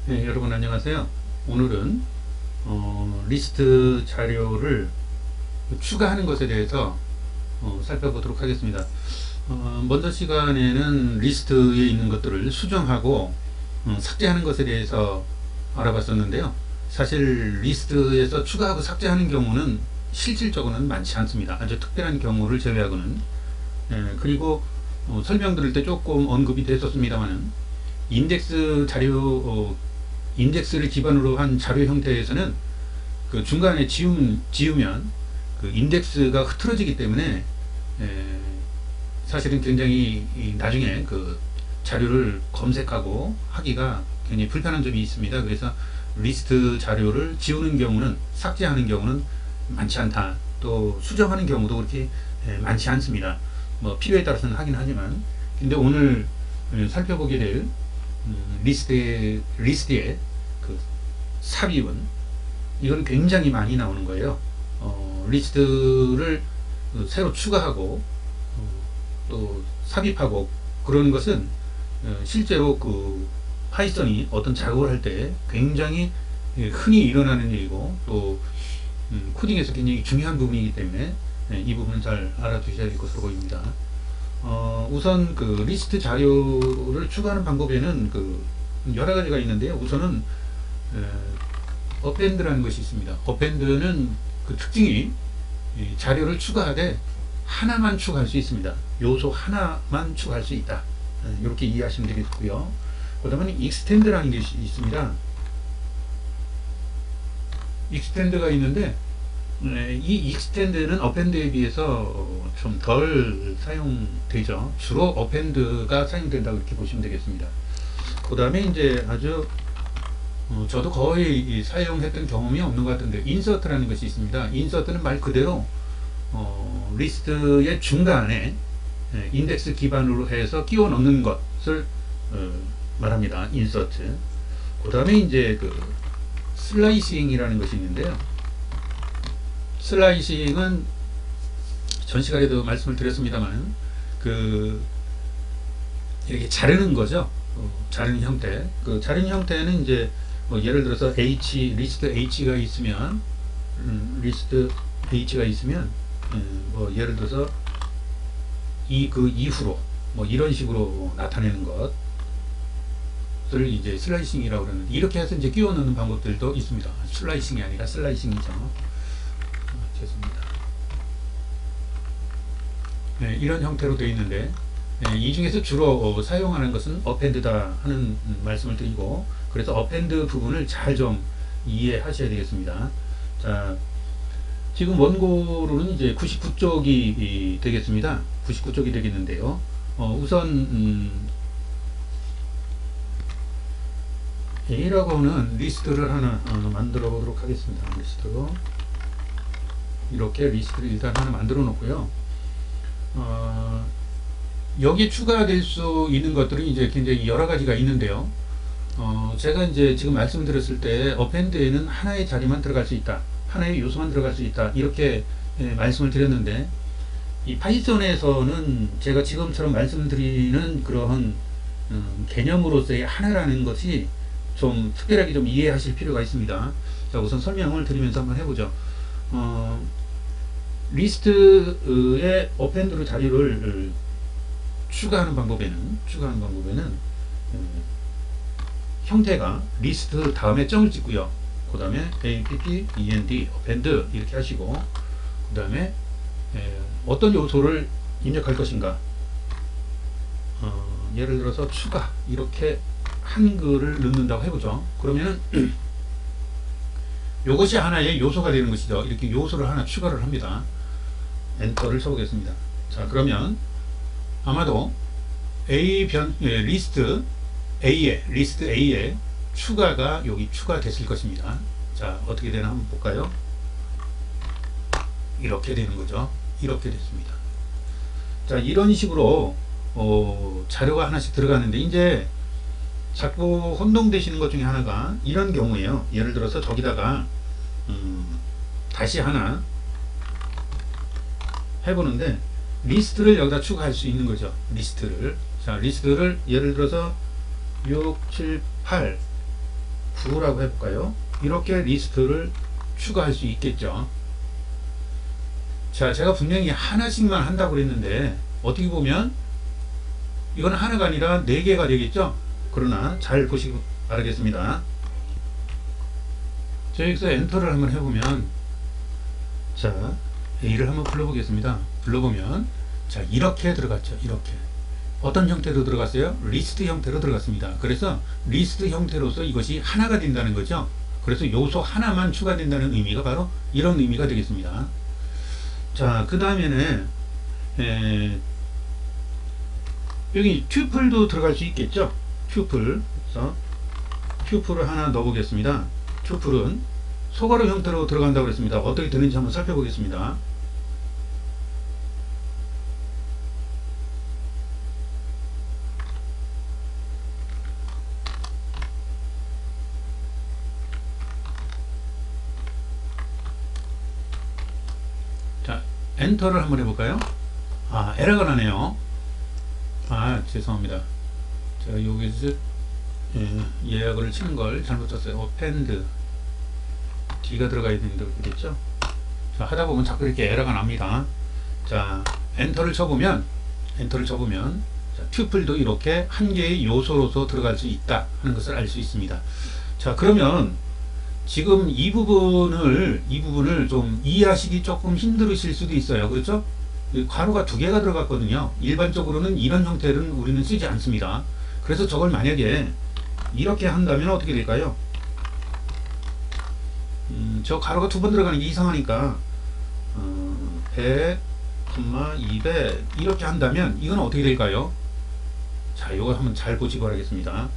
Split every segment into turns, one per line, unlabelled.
네, 여러분 안녕하세요. 오늘은 리스트 자료를 추가하는 것에 대해서 살펴보도록 하겠습니다. 먼저 시간에는 리스트에 있는 것들을 수정하고 삭제하는 것에 대해서 알아봤었는데요. 사실 리스트에서 추가하고 삭제하는 경우는 실질적으로는 많지 않습니다. 아주 특별한 경우를 제외하고는. 그리고 설명드릴 때 조금 언급이 됐었습니다만은 인덱스 자료 인덱스를 기반으로 한 자료 형태에서는 그 중간에 지우면 그 인덱스가 흐트러지기 때문에 사실은 굉장히 나중에 그 자료를 검색하고 하기가 굉장히 불편한 점이 있습니다. 그래서 리스트 자료를 지우는 경우는, 삭제하는 경우는 많지 않다. 또 수정하는 경우도 그렇게 많지 않습니다. 뭐 필요에 따라서는 하긴 하지만, 근데 오늘 살펴보게 될 리스트의 그 삽입은, 이건 굉장히 많이 나오는 거예요. 리스트를 새로 추가하고 또 삽입하고 그런 것은 실제로 그 파이썬이 어떤 작업을 할 때 굉장히 흔히 일어나는 일이고, 또 코딩에서 굉장히 중요한 부분이기 때문에 이 부분은 잘 알아두셔야 될 것으로 보입니다. 우선 그 리스트 자료를 추가하는 방법에는 그 여러 가지가 있는데요. 우선은 어펜드라는 것이 있습니다. 어펜드는 그 특징이 자료를 추가하되 하나만 추가할 수 있습니다. 요소 하나만 추가할 수 있다. 이렇게 이해하시면 되겠고요. 그 다음에 익스텐드라는 것이 있습니다. 익스텐드가 있는데 이 익스텐드는 어펜드에 비해서 좀 덜 사용되죠. 주로 어펜드가 사용된다고 이렇게 보시면 되겠습니다. 그 다음에 이제 아주 저도 거의 사용했던 경험이 없는 것 같은데, 인서트라는 것이 있습니다. 인서트는 말 그대로 리스트의 중간에 인덱스 기반으로 해서 끼워 넣는 것을 말합니다. 인서트. 그 다음에 이제 그 슬라이싱이라는 것이 있는데요. 슬라이싱은 전 시간에도 말씀을 드렸습니다만, 그 이렇게 자르는 거죠. 자르는 형태. 그 자르는 형태는 이제 뭐 예를 들어서 리스트 H가 있으면, 뭐 예를 들어서 그 이후로 뭐 이런 식으로 나타내는 것을 이제 슬라이싱이라고 그러는데, 이렇게 해서 이제 끼워 넣는 방법들도 있습니다. 슬라이싱이 아니라 슬라이싱이죠. 죄송합니다. 네, 이런 형태로 되어 있는데, 이 중에서 주로 사용하는 것은 어펜드다 하는 말씀을 드리고, 그래서 어펜드 부분을 잘 좀 이해하셔야 되겠습니다. 자, 지금 원고로는 이제 99쪽이 되겠습니다. 99쪽이 되겠는데요. 우선 A라고 하는 리스트를 하나 만들어 보도록 하겠습니다. 리스트로 이렇게 리스트를 일단 하나 만들어 놓고요. 여기에 추가될 수 있는 것들은 이제 굉장히 여러 가지가 있는데요. 제가 이제 지금 말씀드렸을 때 어펜드에는 하나의 자리만 들어갈 수 있다, 하나의 요소만 들어갈 수 있다, 이렇게 말씀을 드렸는데, 이 파이썬에서는 제가 지금처럼 말씀드리는 그러한 개념으로서의 하나라는 것이 좀 특별하게 좀 이해하실 필요가 있습니다. 자, 우선 설명을 드리면서 한번 해보죠. 리스트의 어펜드로 자료를 추가하는 방법에는 형태가 리스트 다음에 점을 찍고요. 그 다음에 append 어펜드 이렇게 하시고, 그 다음에 어떤 요소를 입력할 것인가, 예를 들어서 추가 이렇게 한글을 넣는다고 해보죠. 그러면은 요것이 하나의 요소가 되는 것이죠. 이렇게 요소를 하나 추가를 합니다. 엔터를 쳐보겠습니다. 자, 그러면 아마도 리스트 A에 추가가 여기 추가됐을 것입니다. 자, 어떻게 되나 한번 볼까요? 이렇게 되는 거죠. 이렇게 됐습니다. 자, 이런 식으로 자료가 하나씩 들어가는데, 이제 자꾸 혼동되시는 것 중에 하나가 이런 경우에요. 예를 들어서 저기다가 다시 하나 해보는데, 리스트를 여기다 추가할 수 있는 거죠. 리스트를. 자, 리스트를 예를 들어서 6, 7, 8 9라고 해볼까요? 이렇게 리스트를 추가할 수 있겠죠. 자, 제가 분명히 하나씩만 한다고 그랬는데 어떻게 보면 이건 하나가 아니라 4개가 되겠죠. 그러나 잘 보시기 바라겠습니다. 자, 여기서 엔터를 한번 해보면, 자, A를 한번 불러보겠습니다. 불러보면, 자, 이렇게 들어갔죠. 이렇게. 어떤 형태로 들어갔어요? 리스트 형태로 들어갔습니다. 그래서 리스트 형태로서 이것이 하나가 된다는 거죠. 그래서 요소 하나만 추가된다는 의미가 바로 이런 의미가 되겠습니다. 자, 그 다음에는 여기 튜플도 들어갈 수 있겠죠. 튜플. 그래서 튜플을 하나 넣어 보겠습니다. 튜플은 소괄호 형태로 들어간다고 했습니다. 어떻게 되는지 한번 살펴보겠습니다. 자, 엔터를 한번 해볼까요? 아, 에러가 나네요. 아, 죄송합니다. 제가 여기서 예약을 치는 걸 잘못 쳤어요. 어펜드 D가 들어가야 되는데 그랬죠? 자, 하다 보면 자꾸 이렇게 에러가 납니다. 자, 엔터를 쳐보면 자, 튜플도 이렇게 한 개의 요소로서 들어갈 수 있다 하는 것을 알 수 있습니다. 자, 그러면 지금 이 부분을 좀 이해하시기 조금 힘들으실 수도 있어요. 그렇죠? 괄호가 2개가 들어갔거든요. 일반적으로는 이런 형태는 우리는 쓰지 않습니다. 그래서 저걸 만약에 이렇게 한다면 어떻게 될까요? 저 괄호가 2번 들어가는 게 이상하니까 100, 200 이렇게 한다면 이건 어떻게 될까요? 자, 이거 한번 잘 보시기 바라겠습니다.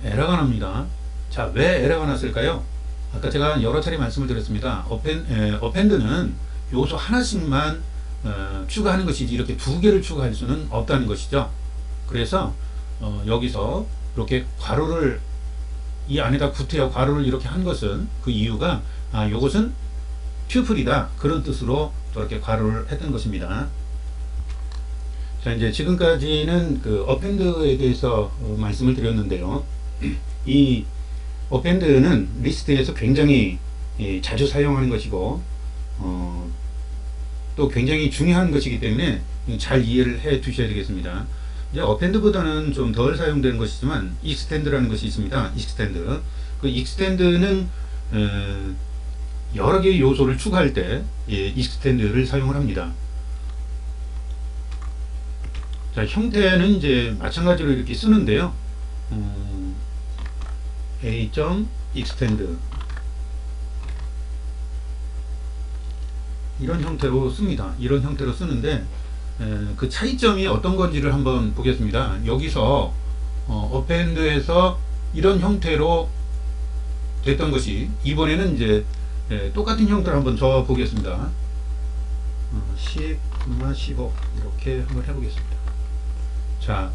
에러가 납니다. 자, 왜 에러가 났을까요? 아까 제가 여러 차례 말씀을 드렸습니다. 어펜드는 요소 하나씩만 추가하는 것이지 이렇게 2개를 추가할 수는 없다는 것이죠. 그래서 여기서 이렇게 괄호를 이 안에다 붙여 괄호를 이렇게 한 것은 그 이유가 요것은 튜플이다 그런 뜻으로 저렇게 괄호를 했던 것입니다. 자, 이제 지금까지는 그 어펜드에 대해서 말씀을 드렸는데요. 이 어펜드는 리스트에서 굉장히 자주 사용하는 것이고 또 굉장히 중요한 것이기 때문에 잘 이해를 해 두셔야 되겠습니다. 이제 어펜드보다는 좀 덜 사용되는 것이지만 익스텐드라는 것이 있습니다. 익스텐드. 그 익스텐드는 여러 개의 요소를 추가할 때 익스텐드를 사용을 합니다. 자, 형태는 이제 마찬가지로 이렇게 쓰는데요. a.extend 이런 형태로 씁니다. 이런 형태로 쓰는데 그 차이점이 어떤 건지를 한번 보겠습니다. 여기서 어펜드에서 이런 형태로 됐던 것이 이번에는 이제 똑같은 형태로 한번 줘 보겠습니다. 10, 15 이렇게 한번 해보겠습니다. 자,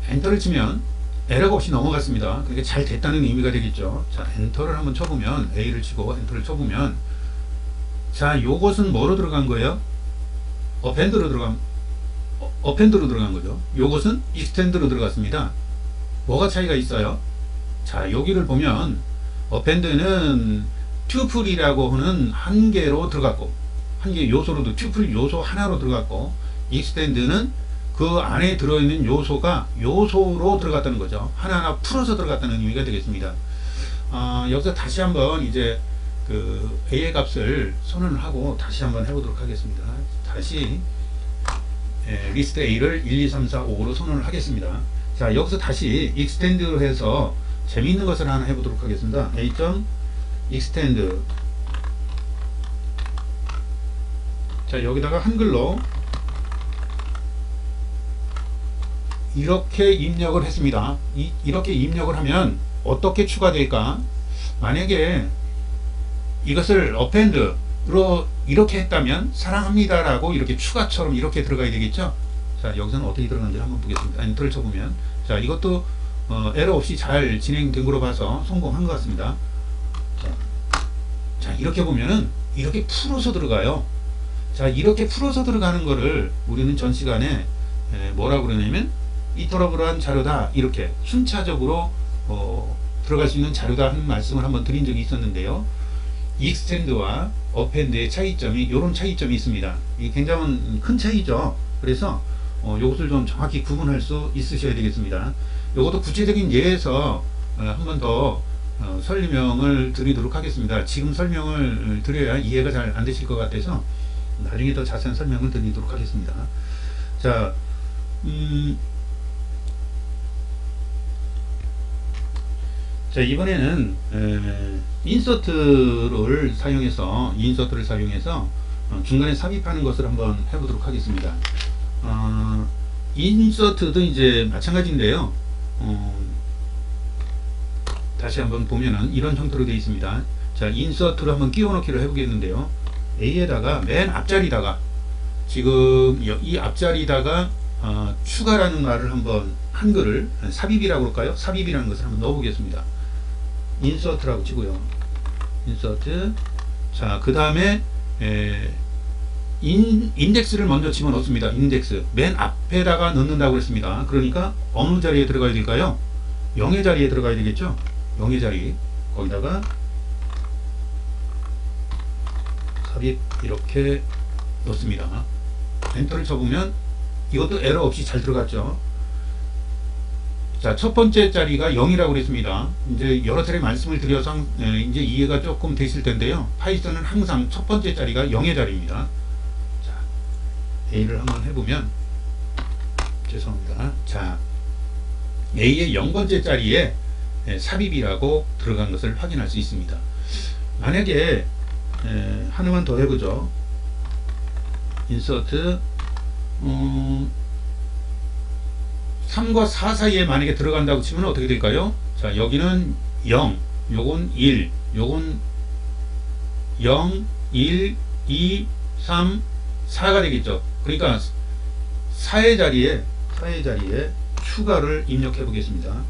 엔터를 치면 에러가 없이 넘어갔습니다. 그게 잘 됐다는 의미가 되겠죠. 자, 엔터를 한번 쳐보면 A를 치고 엔터를 쳐보면 자, 요것은 뭐로 들어간 거예요? 어펜드로 들어간 거죠. 요것은 익스텐드로 들어갔습니다. 뭐가 차이가 있어요? 자, 여기를 보면 어펜드는 튜플이라고 하는 한 개로 들어갔고 한 개 요소로도 튜플 요소 하나로 들어갔고 익스텐드는 그 안에 들어있는 요소가 요소로 들어갔다는 거죠. 하나하나 풀어서 들어갔다는 의미가 되겠습니다. 여기서 다시 한번 이제 그 A의 값을 선언을 하고 다시 한번 해보도록 하겠습니다. 다시 리스트 A를 1, 2, 3, 4, 5로 선언을 하겠습니다. 자, 여기서 다시 extend로 해서 재미있는 것을 하나 해보도록 하겠습니다. A.extend. 자, 여기다가 한글로 이렇게 입력을 했습니다. 이렇게 입력을 하면 어떻게 추가될까? 만약에 이것을 append로 이렇게 했다면 사랑합니다 라고 이렇게 추가처럼 이렇게 들어가야 되겠죠. 자, 여기서는 어떻게 들어가는지 한번 보겠습니다. 엔터를 쳐보면 자, 이것도 에러 없이 잘 진행된 거로 봐서 성공한 것 같습니다. 자, 이렇게 보면은 이렇게 풀어서 들어가요. 자, 이렇게 풀어서 들어가는 거를 우리는 전 시간에 뭐라고 그러냐면 이터러블한 자료다 이렇게 순차적으로 들어갈 수 있는 자료다 하는 말씀을 한번 드린 적이 있었는데요. 익스텐드와 어펜드의 차이점이 이런 차이점이 있습니다. 이게 굉장히 큰 차이죠. 그래서 이것을 좀 정확히 구분할 수 있으셔야 되겠습니다. 이것도 구체적인 예에서 한 번 더 설명을 드리도록 하겠습니다. 지금 설명을 드려야 이해가 잘 안 되실 것 같아서 나중에 더 자세한 설명을 드리도록 하겠습니다. 자, 자, 이번에는 인서트를 사용해서 중간에 삽입하는 것을 한번 해보도록 하겠습니다. 인서트도 이제 마찬가지인데요. 다시 한번 보면은 이런 형태로 되어 있습니다. 자, 인서트를 한번 끼워 넣기를 해보겠는데요. A에다가 맨 앞자리다가 지금 이 앞자리다가 추가라는 말을 한번 한글을 삽입이라고 할까요? 삽입이라는 것을 한번 넣어 보겠습니다. 인서트라고 치고요. 인서트. 자, 그 다음에 인덱스를 먼저 집어넣습니다. 인덱스. 맨 앞에다가 넣는다고 했습니다. 그러니까 어느 자리에 들어가야 될까요? 0의 자리에 들어가야 되겠죠? 0의 자리. 거기다가 삽입 이렇게 넣습니다. 엔터를 쳐보면 이것도 에러 없이 잘 들어갔죠. 자, 첫 번째 자리가 0이라고 그랬습니다. 이제 여러 차례 말씀을 드려서 이제 이해가 조금 되실 텐데요. 파이썬은 항상 첫 번째 자리가 0의 자리입니다. 자, A를 한번 해보면, 죄송합니다. 자, A의 0번째 자리에 삽입이라고 들어간 것을 확인할 수 있습니다. 만약에 하나만 더 해보죠. 인서트 3과 4 사이에 만약에 들어간다고 치면 어떻게 될까요? 자, 여기는 0, 요건 1, 요건 0, 1, 2, 3, 4가 되겠죠. 그러니까 4의 자리에 추가를 입력해 보겠습니다.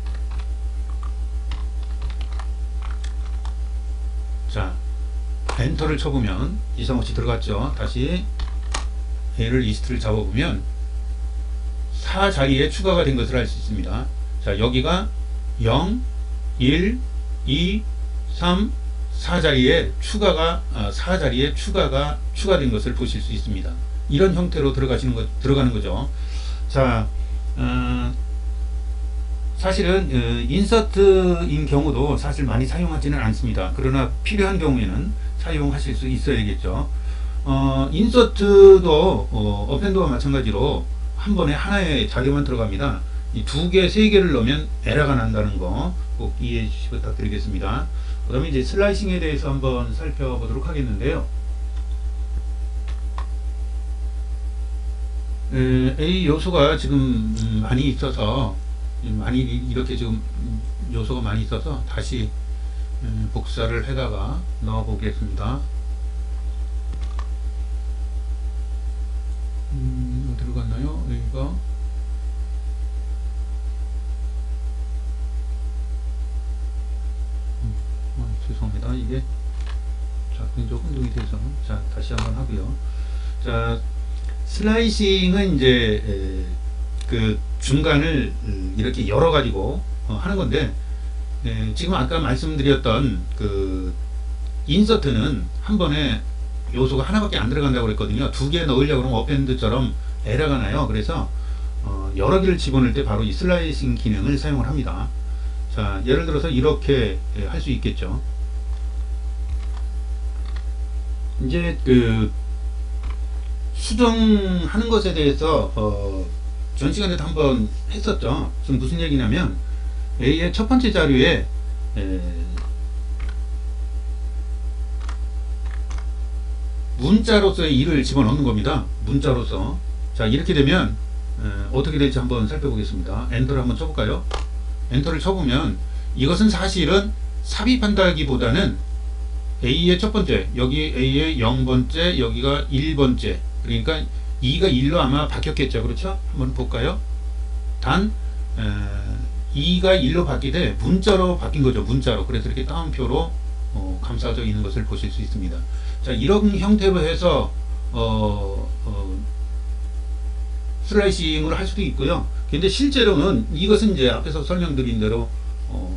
자, 엔터를 쳐보면 이상 없이 들어갔죠. 다시 A를 리스트를 잡아보면 4 자리에 추가가 된 것을 알 수 있습니다. 자, 여기가 0, 1, 2, 3, 4 자리에 추가된 것을 보실 수 있습니다. 이런 형태로 들어가는 거죠. 자, 사실은 인서트인 경우도 사실 많이 사용하지는 않습니다. 그러나 필요한 경우에는 사용하실 수 있어야 되겠죠. 인서트도 어펜드와 마찬가지로 한 번에 하나의 자료만 들어갑니다. 이 2개, 3개를 넣으면 에러가 난다는 거 꼭 이해해 주시기 부탁드리겠습니다. 그 다음에 이제 슬라이싱에 대해서 한번 살펴보도록 하겠는데요. A 요소가 지금 많이 있어서 이렇게 지금 요소가 많이 있어서 다시 복사를 해다가 넣어 보겠습니다. 어디로 갔나요? 여기가 죄송합니다. 이게 자, 왼쪽 흔들이 돼서 자, 다시 한번 하고요. 자, 슬라이싱은 이제 그 중간을 이렇게 열어 가지고 하는 건데, 지금 아까 말씀드렸던 그 인서트는 한 번에 요소가 하나밖에 안 들어간다고 그랬거든요. 2개 넣으려고 그러면 어펜드처럼 에러가 나요. 그래서 여러 개를 집어넣을 때 바로 이 슬라이싱 기능을 사용을 합니다. 자, 예를 들어서 이렇게 할 수 있겠죠. 이제 그 수정하는 것에 대해서 전 시간에도 한번 했었죠. 지금 무슨 얘기냐면 A의 첫 번째 자료에 문자로서의 1을 집어넣는 겁니다. 문자로서. 자, 이렇게 되면 어떻게 될지 한번 살펴보겠습니다. 엔터를 한번 쳐볼까요? 엔터를 쳐보면 이것은 사실은 삽입한다기보다는 A의 첫 번째, 여기 A의 0번째, 여기가 1번째, 그러니까 2가 1로 아마 바뀌었겠죠. 그렇죠? 한번 볼까요? 단 2가 1로 바뀌되 문자로 바뀐 거죠. 문자로. 그래서 이렇게 따옴표로 감싸져 있는 것을 보실 수 있습니다. 자, 이런 형태로 해서 슬라이싱을 할 수도 있고요. 근데 실제로는 이것은 이제 앞에서 설명드린 대로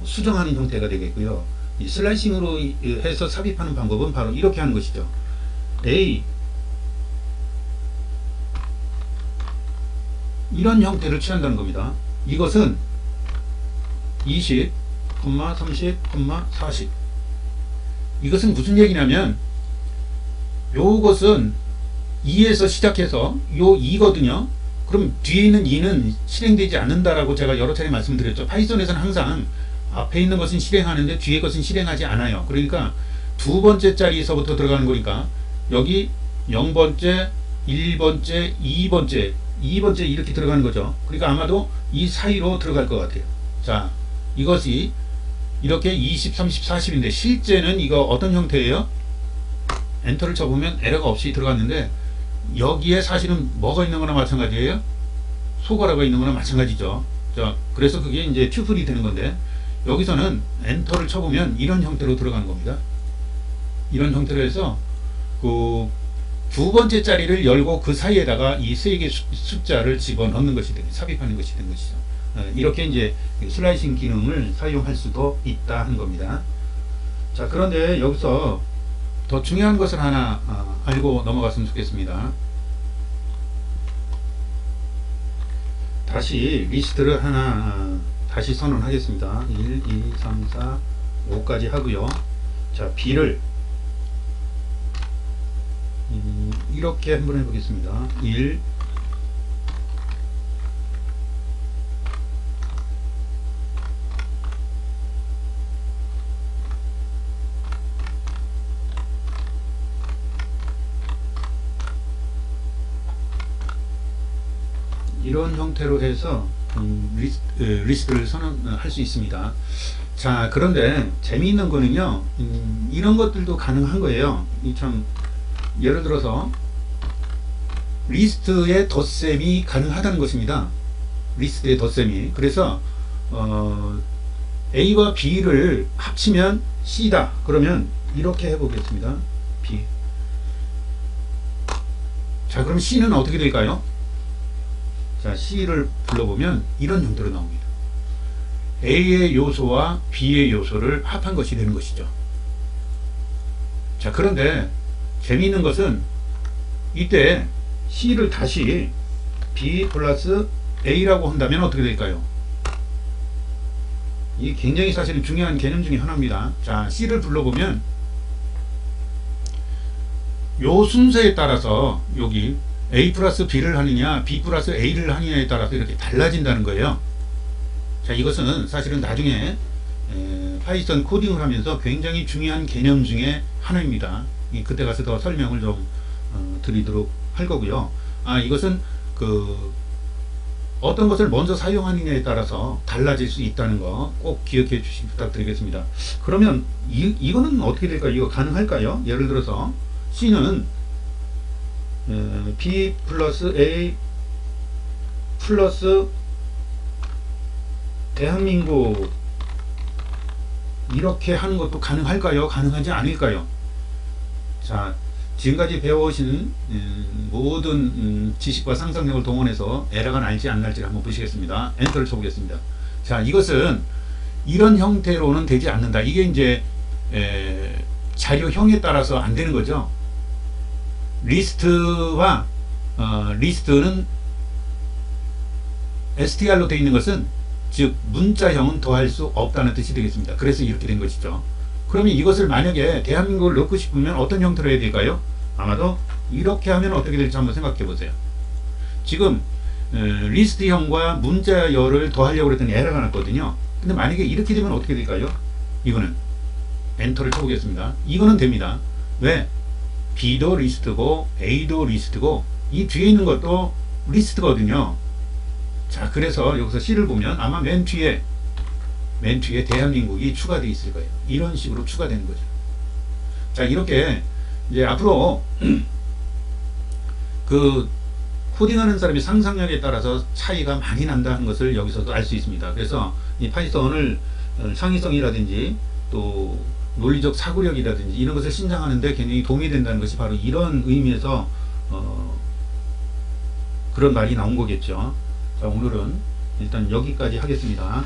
수정하는 형태가 되겠고요. 이 슬라이싱으로 해서 삽입하는 방법은 바로 이렇게 하는 것이죠. A 이런 형태를 취한다는 겁니다. 이것은 20, 30, 40 이것은 무슨 얘기냐면 요것은 2에서 시작해서 요 2거든요. 그럼 뒤에 있는 2는 실행되지 않는다라고 제가 여러 차례 말씀드렸죠. 파이썬에서는 항상 앞에 있는 것은 실행하는데 뒤에 것은 실행하지 않아요. 그러니까 두 번째 자리에서부터 들어가는 거니까 여기 0번째, 1번째, 2번째 이렇게 들어가는 거죠. 그러니까 아마도 이 사이로 들어갈 것 같아요. 자, 이것이 이렇게 20, 30, 40인데 실제는 이거 어떤 형태예요? 엔터를 쳐보면 에러가 없이 들어갔는데 여기에 사실은 뭐가 있는 거나 마찬가지예요? 소괄호가 있는 거나 마찬가지죠. 자, 그래서 그게 이제 튜플이 되는 건데 여기서는 엔터를 쳐보면 이런 형태로 들어가는 겁니다. 이런 형태로 해서 그 두 번째 자리를 열고 그 사이에다가 이 세 개의 숫자를 집어넣는 것이 되는, 삽입하는 것이 된 것이죠. 이렇게 이제 슬라이싱 기능을 사용할 수도 있다 하는 겁니다. 자, 그런데 여기서 더 중요한 것을 하나 알고 넘어갔으면 좋겠습니다. 다시 리스트를 하나 다시 선언하겠습니다. 1, 2, 3, 4, 5까지 하고요. 자, B를 이렇게 한번 해보겠습니다. 1, 이런 형태로 해서 리스트를 선언할 수 있습니다. 자, 그런데 재미있는 거는요, 이런 것들도 가능한 거예요. 참, 예를 들어서 리스트의 덧셈이 가능하다는 것입니다. 리스트의 덧셈이. 그래서 A와 B를 합치면 C다. 그러면 이렇게 해보겠습니다. B. 자, 그럼 C는 어떻게 될까요? 자, C를 불러보면 이런 형태로 나옵니다. A의 요소와 B의 요소를 합한 것이 되는 것이죠. 자, 그런데 재미있는 것은 이때 C를 다시 B 플러스 A라고 한다면 어떻게 될까요? 이게 굉장히 사실은 중요한 개념 중에 하나입니다. 자, C를 불러보면 요 순서에 따라서 여기 A 플러스 B를 하느냐 B 플러스 A를 하느냐에 따라서 이렇게 달라진다는 거예요. 자, 이것은 사실은 나중에 파이썬 코딩을 하면서 굉장히 중요한 개념 중에 하나입니다. 그때 가서 더 설명을 좀 드리도록 할 거고요. 이것은 어떤 것을 먼저 사용하느냐에 따라서 달라질 수 있다는 거 꼭 기억해 주시기 부탁드리겠습니다. 그러면 이거는 어떻게 될까요? 이거 가능할까요? 예를 들어서 C는 B 플러스 A 플러스 대한민국 이렇게 하는 것도 가능할까요? 가능하지 않을까요? 자, 지금까지 배워오신 모든 지식과 상상력을 동원해서 에러가 날지 안 날지를 한번 보시겠습니다. 엔터를 쳐보겠습니다. 자, 이것은 이런 형태로는 되지 않는다. 이게 이제 자료형에 따라서 안 되는 거죠. 리스트와 리스트는 str로 되어 있는 것은 즉 문자형은 더할 수 없다는 뜻이 되겠습니다. 그래서 이렇게 된 것이죠. 그러면 이것을 만약에 대한민국을 넣고 싶으면 어떤 형태로 해야 될까요? 아마도 이렇게 하면 어떻게 될지 한번 생각해 보세요. 지금 리스트형과 문자열을 더하려고 했더니 에러가 났거든요. 근데 만약에 이렇게 되면 어떻게 될까요? 이거는 엔터를 쳐보겠습니다. 이거는 됩니다. 왜? B도 리스트고 A도 리스트고 이 뒤에 있는 것도 리스트거든요. 자, 그래서 여기서 C를 보면 아마 맨 뒤에 대한민국이 추가되어 있을 거예요. 이런 식으로 추가되는 거죠. 자, 이렇게 이제 앞으로 그 코딩하는 사람의 상상력에 따라서 차이가 많이 난다는 것을 여기서도 알 수 있습니다. 그래서 이 파이썬을 창의성이라든지 또 논리적 사고력이라든지 이런 것을 신장하는데 굉장히 도움이 된다는 것이 바로 이런 의미에서 그런 말이 나온 거겠죠. 자, 오늘은 일단 여기까지 하겠습니다.